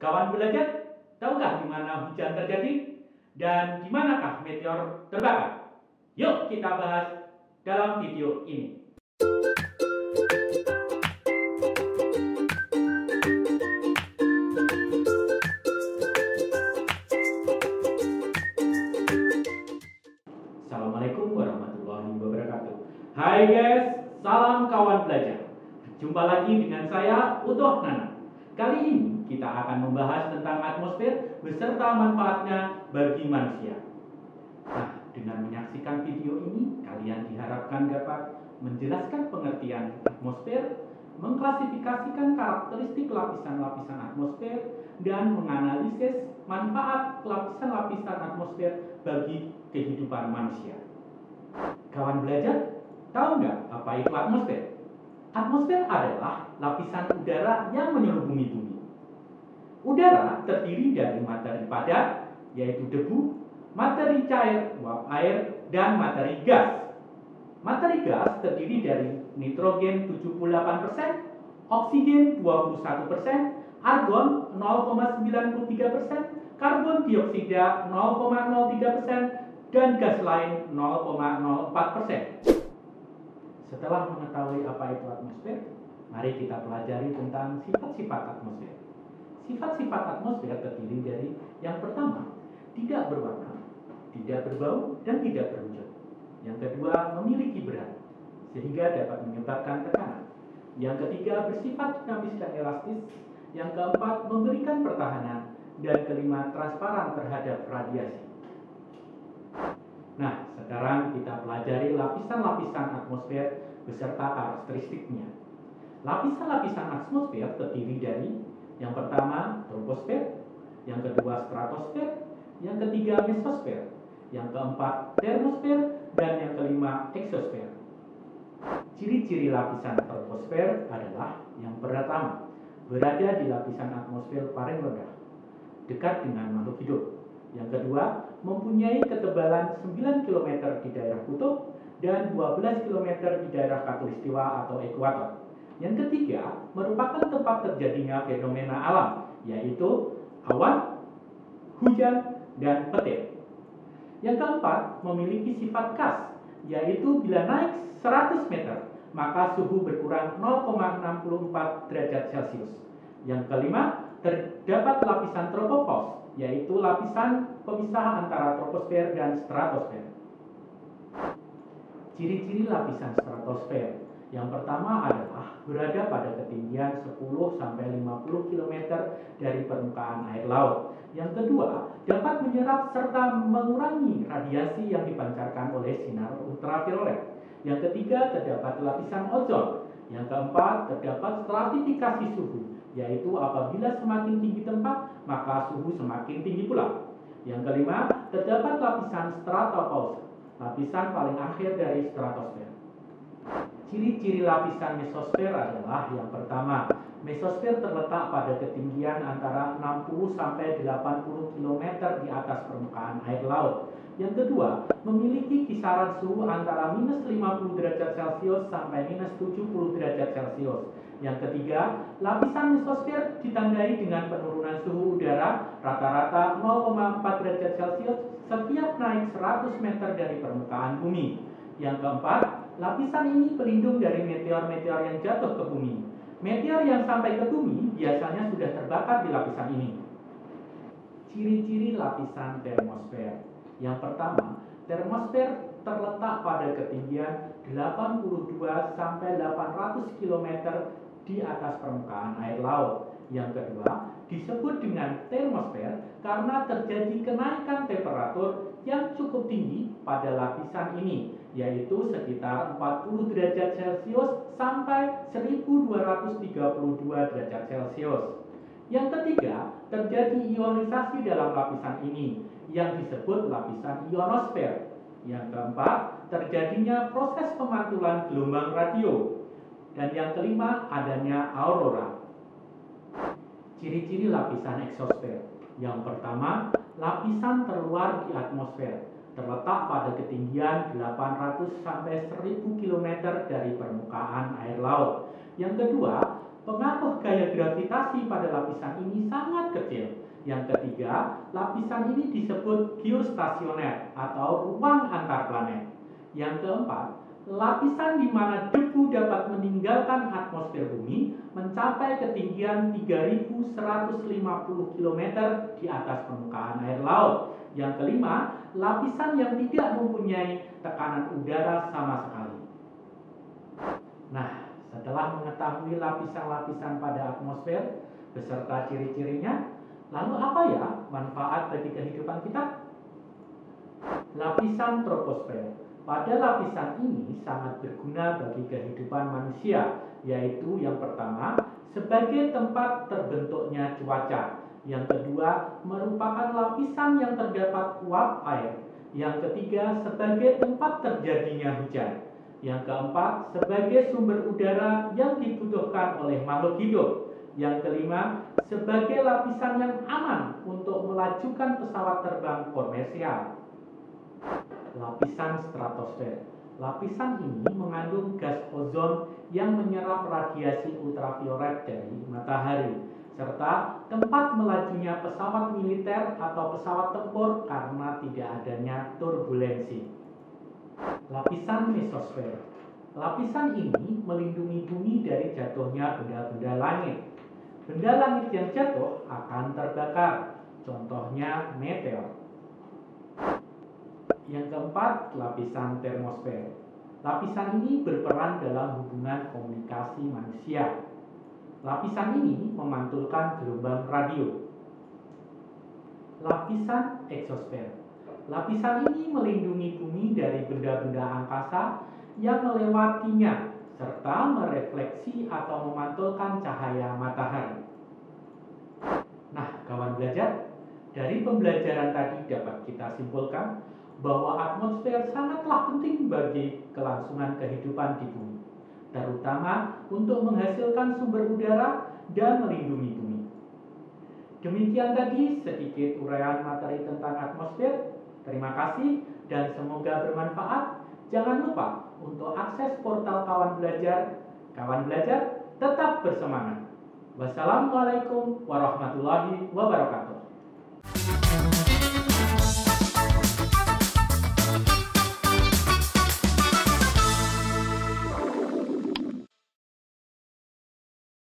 Kawan belajar, tahukah di mana hujan terjadi dan di manakah meteor terbakar? Yuk kita bahas dalam video ini. Assalamualaikum warahmatullahi wabarakatuh. Hai guys, salam kawan belajar. Jumpa lagi dengan saya, Utoh Nana. Kali ini kita akan membahas tentang atmosfer beserta manfaatnya bagi manusia. Nah, dengan menyaksikan video ini, kalian diharapkan dapat menjelaskan pengertian atmosfer, mengklasifikasikan karakteristik lapisan-lapisan atmosfer, dan menganalisis manfaat lapisan-lapisan atmosfer bagi kehidupan manusia. Kawan belajar, tahu nggak apa itu atmosfer? Atmosfer adalah lapisan udara yang menyelubungi bumi. Udara terdiri dari materi padat, yaitu debu, materi cair, uap air, dan materi gas. Materi gas terdiri dari nitrogen 78%, oksigen 21%, argon 0,93%, karbon dioksida 0,03%, dan gas lain 0,04%. Setelah mengetahui apa itu atmosfer, mari kita pelajari tentang sifat-sifat atmosfer. Sifat-sifat atmosfer terdiri dari yang pertama, tidak berwarna, tidak berbau, dan tidak berujung. Yang kedua, memiliki berat, sehingga dapat menyebabkan tekanan. Yang ketiga, bersifat dinamis dan elastis. Yang keempat, memberikan pertahanan. Dan kelima, transparan terhadap radiasi. Nah, sekarang kita pelajari lapisan-lapisan atmosfer beserta karakteristiknya. Lapisan-lapisan atmosfer terdiri dari yang pertama, troposfer, yang kedua, stratosfer, yang ketiga, mesosfer, yang keempat, termosfer, dan yang kelima, eksosfer. Ciri-ciri lapisan troposfer adalah yang pertama, berada di lapisan atmosfer paling rendah, dekat dengan makhluk hidup. Yang kedua, mempunyai ketebalan 9 km di daerah kutub dan 12 km di daerah khatulistiwa atau ekuator. Yang ketiga, merupakan tempat terjadinya fenomena alam, yaitu awan, hujan, dan petir. Yang keempat, memiliki sifat khas, yaitu bila naik 100 meter, maka suhu berkurang 0,64 derajat Celcius. Yang kelima, terdapat lapisan tropopause, yaitu lapisan pemisah antara troposfer dan stratosfer. Ciri-ciri lapisan stratosfer. Yang pertama adalah berada pada ketinggian 10-50 km dari permukaan air laut. Yang kedua, dapat menyerap serta mengurangi radiasi yang dipancarkan oleh sinar ultraviolet. Yang ketiga, terdapat lapisan ozon. Yang keempat, terdapat stratifikasi suhu, yaitu apabila semakin tinggi tempat, maka suhu semakin tinggi pula. Yang kelima, terdapat lapisan stratopause, lapisan paling akhir dari stratosfer. Ciri-ciri lapisan mesosfer adalah yang pertama, mesosfer terletak pada ketinggian antara 60-80 km di atas permukaan air laut. Yang kedua, memiliki kisaran suhu antara minus 50 derajat Celcius sampai minus 70 derajat Celcius. Yang ketiga, lapisan mesosfer ditandai dengan penurunan suhu udara rata-rata 0,4 derajat Celcius setiap naik 100 meter dari permukaan bumi. Yang keempat, lapisan ini pelindung dari meteor-meteor yang jatuh ke bumi. Meteor yang sampai ke bumi biasanya sudah terbakar di lapisan ini. Ciri-ciri lapisan termosfer. Yang pertama, termosfer terletak pada ketinggian 82-800 km di atas permukaan air laut. Yang kedua, disebut dengan termosfer karena terjadi kenaikan temperatur yang cukup tinggi pada lapisan ini, yaitu sekitar 40 derajat Celcius sampai 1232 derajat Celcius. Yang ketiga, terjadi ionisasi dalam lapisan ini yang disebut lapisan ionosfer. Yang keempat, terjadinya proses pemantulan gelombang radio. Dan yang kelima, adanya aurora. Ciri-ciri lapisan eksosfer. Yang pertama, lapisan terluar di atmosfer, terletak pada ketinggian 800 sampai 1000 km dari permukaan air laut. Yang kedua, Pengaruh gaya gravitasi pada lapisan ini sangat kecil. Yang ketiga, lapisan ini disebut geostasioner atau ruang antar planet. Yang keempat, lapisan di mana debu dapat meninggalkan atmosfer bumi mencapai ketinggian 3.150 km di atas permukaan air laut. Yang kelima, lapisan yang tidak mempunyai tekanan udara sama sekali. Nah, setelah mengetahui lapisan-lapisan pada atmosfer beserta ciri-cirinya, lalu apa ya manfaat bagi kehidupan kita? Lapisan troposfer. Pada lapisan ini sangat berguna bagi kehidupan manusia, yaitu yang pertama, sebagai tempat terbentuknya cuaca. Yang kedua, merupakan lapisan yang terdapat uap air. Yang ketiga, sebagai tempat terjadinya hujan. Yang keempat, sebagai sumber udara yang dibutuhkan oleh makhluk hidup. Yang kelima, sebagai lapisan yang aman untuk melajukan pesawat terbang komersial. Lapisan stratosfer. Lapisan ini mengandung gas ozon yang menyerap radiasi ultraviolet dari matahari, serta tempat melajunya pesawat militer atau pesawat tempur karena tidak adanya turbulensi. Lapisan mesosfer. Lapisan ini melindungi bumi dari jatuhnya benda-benda langit. Benda langit yang jatuh akan terbakar, contohnya meteor. Yang keempat, lapisan termosfer. Lapisan ini berperan dalam hubungan komunikasi manusia. Lapisan ini memantulkan gelombang radio. Lapisan eksosfer. Lapisan ini melindungi bumi dari benda-benda angkasa yang melewatinya, serta merefleksi atau memantulkan cahaya matahari. Nah, kawan belajar, dari pembelajaran tadi dapat kita simpulkan bahwa atmosfer sangatlah penting bagi kelangsungan kehidupan di bumi, terutama untuk menghasilkan sumber udara dan melindungi bumi. Demikian tadi sedikit uraian materi tentang atmosfer. Terima kasih dan semoga bermanfaat. Jangan lupa untuk akses portal Kawan Belajar. Kawan Belajar tetap bersemangat. Wassalamualaikum warahmatullahi wabarakatuh.